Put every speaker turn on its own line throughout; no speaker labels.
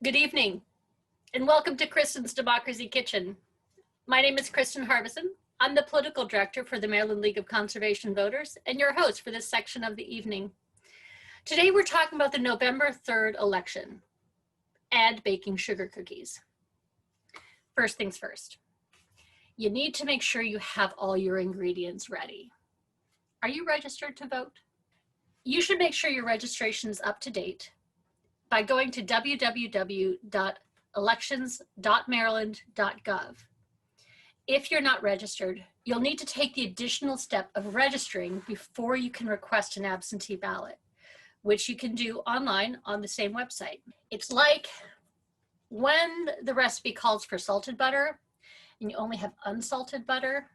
Good evening, and welcome to Kristen's Democracy Kitchen. My name is Kristen Harbeson. I'm the Political Director for the Maryland League of Conservation Voters and your host for this section of the evening. Today we're talking about the November 3rd election and baking sugar cookies. First things first, you need to make sure you have all your ingredients ready. Are you registered to vote? You should make sure your registration is up to date by going to www.elections.maryland.gov. If you're not registered, you'll need to take the additional step of registering before you can request an absentee ballot, which you can do online on the same website. It's like when the recipe calls for salted butter and you only have unsalted butter,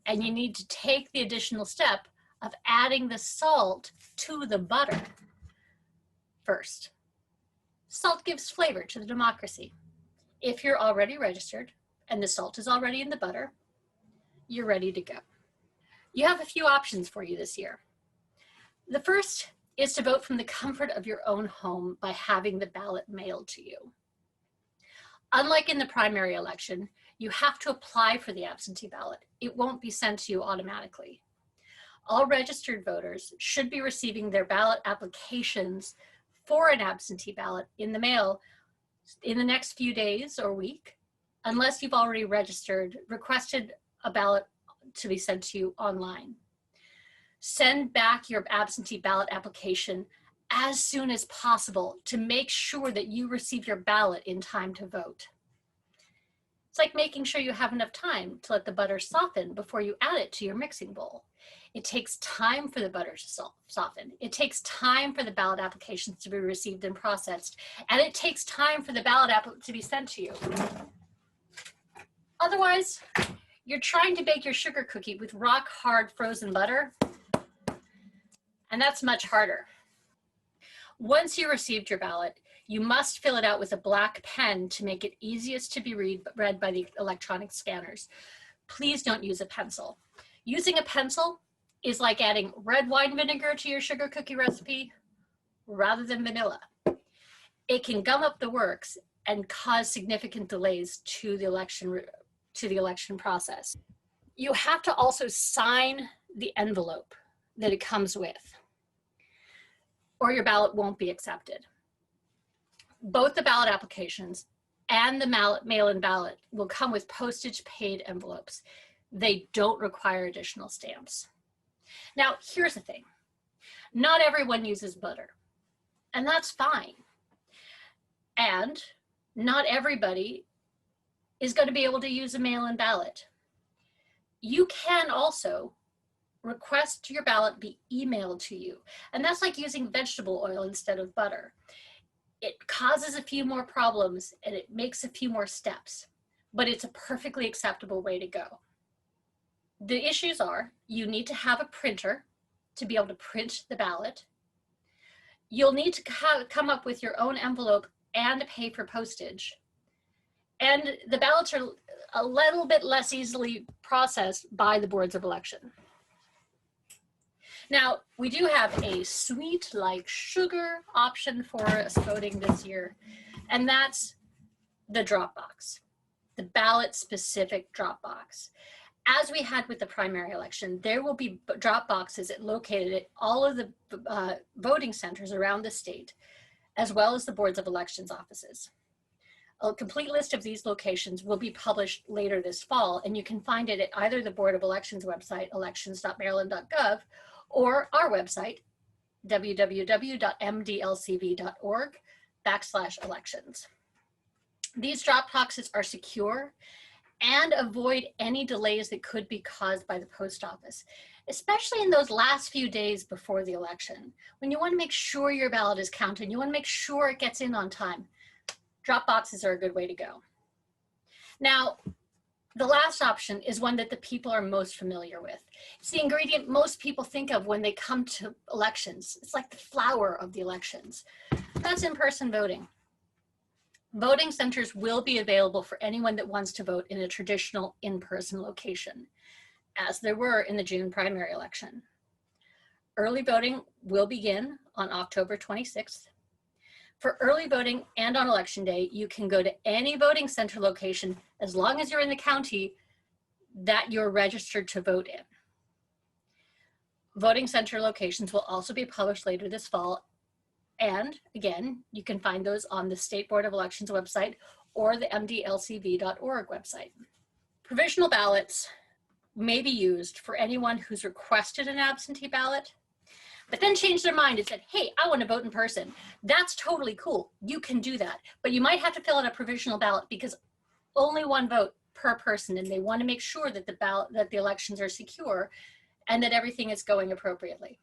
and you need to take the additional step of adding the salt to the butter. First, salt gives flavor to the democracy. If you're already registered and the salt is already in the butter, you're ready to go. You have a few options for you this year. The first is to vote from the comfort of your own home by having the ballot mailed to you. Unlike in the primary election, you have to apply for the absentee ballot. It won't be sent to you automatically. All registered voters should be receiving their ballot applications for an absentee ballot in the mail in the next few days or week, unless you've already requested a ballot to be sent to you online. Send back your absentee ballot application as soon as possible to make sure that you receive your ballot in time to vote. It's like making sure you have enough time to let the butter soften before you add it to your mixing bowl. It takes time for the butter to soften. It takes time for the ballot applications to be received and processed, and it takes time for the ballot to be sent to you. Otherwise, you're trying to bake your sugar cookie with rock hard frozen butter, and that's much harder. Once you received your ballot, you must fill it out with a black pen to make it easiest to be read by the electronic scanners. Please don't use a pencil. Using a pencil is like adding red wine vinegar to your sugar cookie recipe rather than vanilla. It can gum up the works and cause significant delays to the election process. You have to also sign the envelope that it comes with, or your ballot won't be accepted. Both the ballot applications and the mail-in ballot will come with postage paid envelopes. They don't require additional stamps. Now, here's the thing. Not everyone uses butter, and that's fine. And not everybody is going to be able to use a mail-in ballot. You can also request your ballot be emailed to you, and that's like using vegetable oil instead of butter. It causes a few more problems and it makes a few more steps, but it's a perfectly acceptable way to go. The issues are, you need to have a printer to be able to print the ballot. You'll need to come up with your own envelope and pay for postage. And the ballots are a little bit less easily processed by the boards of election. Now, we do have a sweet like sugar option for us voting this year, and that's the drop box, the ballot specific drop box. As we had with the primary election, there will be drop boxes located at all of the voting centers around the state, as well as the boards of elections offices. A complete list of these locations will be published later this fall, and you can find it at either the Board of Elections website, elections.maryland.gov, or our website, www.mdlcv.org/elections. These drop boxes are secure and avoid any delays that could be caused by the post office, especially in those last few days before the election, when you want to make sure your ballot is counted, you want to make sure it gets in on time. Drop boxes are a good way to go. Now, the last option is one that the people are most familiar with. It's the ingredient most people think of when they come to elections. It's like the flower of the elections. That's in-person voting. Voting centers will be available for anyone that wants to vote in a traditional in-person location, as there were in the June primary election. Early voting will begin on October 26th. For early voting and on election day, you can go to any voting center location as long as you're in the county that you're registered to vote in. Voting center locations will also be published later this fall. And again, you can find those on the State Board of Elections website or the mdlcv.org website. Provisional ballots may be used for anyone who's requested an absentee ballot, but then changed their mind and said, hey, I want to vote in person. That's totally cool. You can do that, but you might have to fill out a provisional ballot because only one vote per person, and they want to make sure that the elections are secure and that everything is going appropriately.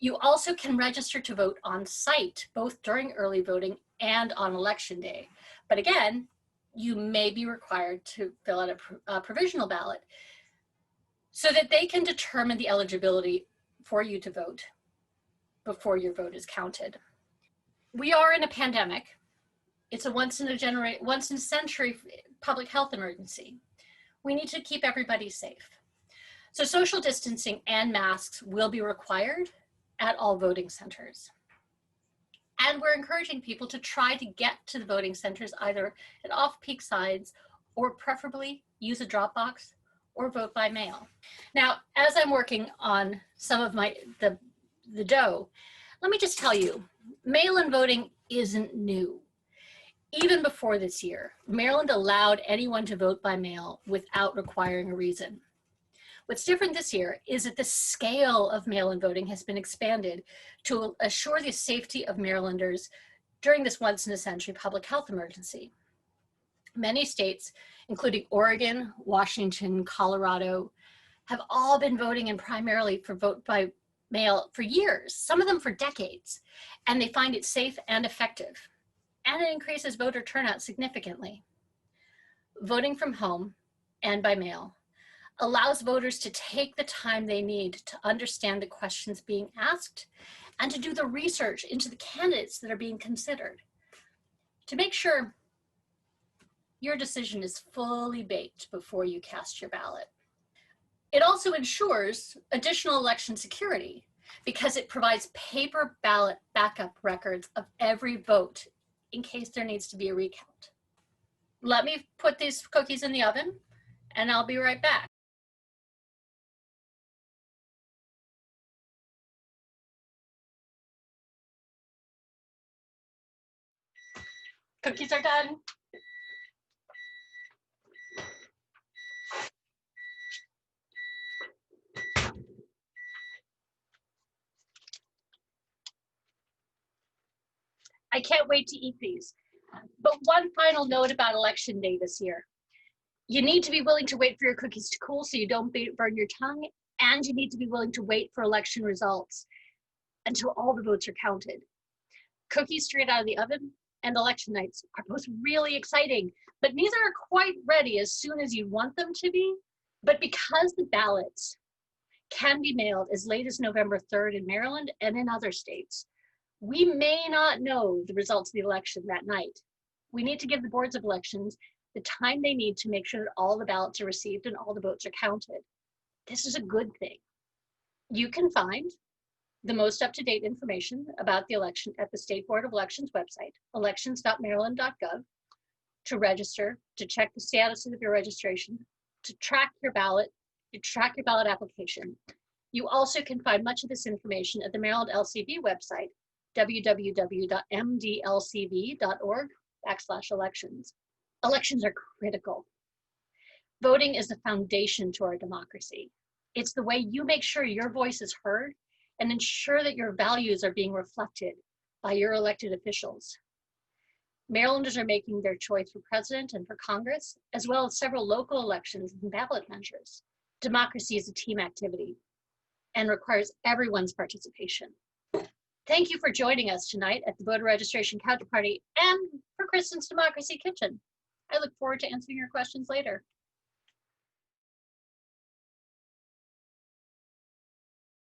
You also can register to vote on site, both during early voting and on election day. But again, you may be required to fill out a provisional ballot so that they can determine the eligibility for you to vote before your vote is counted. We are in a pandemic. It's a once in a century public health emergency. We need to keep everybody safe. So social distancing and masks will be required at all voting centers. And we're encouraging people to try to get to the voting centers either at off-peak sides or preferably use a drop box or vote by mail. Now, as I'm working on some of the dough, let me just tell you, mail-in voting isn't new. Even before this year, Maryland allowed anyone to vote by mail without requiring a reason. What's different this year is that the scale of mail-in voting has been expanded to assure the safety of Marylanders during this once-in-a-century public health emergency. Many states, including Oregon, Washington, Colorado, have all been voting in primarily for vote by mail for years, some of them for decades, and they find it safe and effective, and it increases voter turnout significantly. Voting from home and by mail allows voters to take the time they need to understand the questions being asked and to do the research into the candidates that are being considered to make sure your decision is fully baked before you cast your ballot. It also ensures additional election security because it provides paper ballot backup records of every vote in case there needs to be a recount. Let me put these cookies in the oven and I'll be right back. Cookies are done. I can't wait to eat these. But one final note about election day this year. You need to be willing to wait for your cookies to cool so you don't burn your tongue, and you need to be willing to wait for election results until all the votes are counted. Cookies straight out of the oven and election nights are both really exciting, but neither are quite ready as soon as you want them to be. But because the ballots can be mailed as late as November 3rd in Maryland and in other states, we may not know the results of the election that night. We need to give the boards of elections the time they need to make sure that all the ballots are received and all the votes are counted. This is a good thing. You can find the most up-to-date information about the election at the State Board of Elections website, elections.maryland.gov, to register, to check the status of your registration, to track your ballot, to track your ballot application. You also can find much of this information at the Maryland LCV website, www.mdlcv.org/elections. Elections are critical. Voting is the foundation to our democracy. It's the way you make sure your voice is heard and ensure that your values are being reflected by your elected officials. Marylanders are making their choice for president and for Congress, as well as several local elections and ballot measures. Democracy is a team activity and requires everyone's participation. Thank you for joining us tonight at the voter registration couch party and for Kristen's Democracy Kitchen. I look forward to answering your questions later.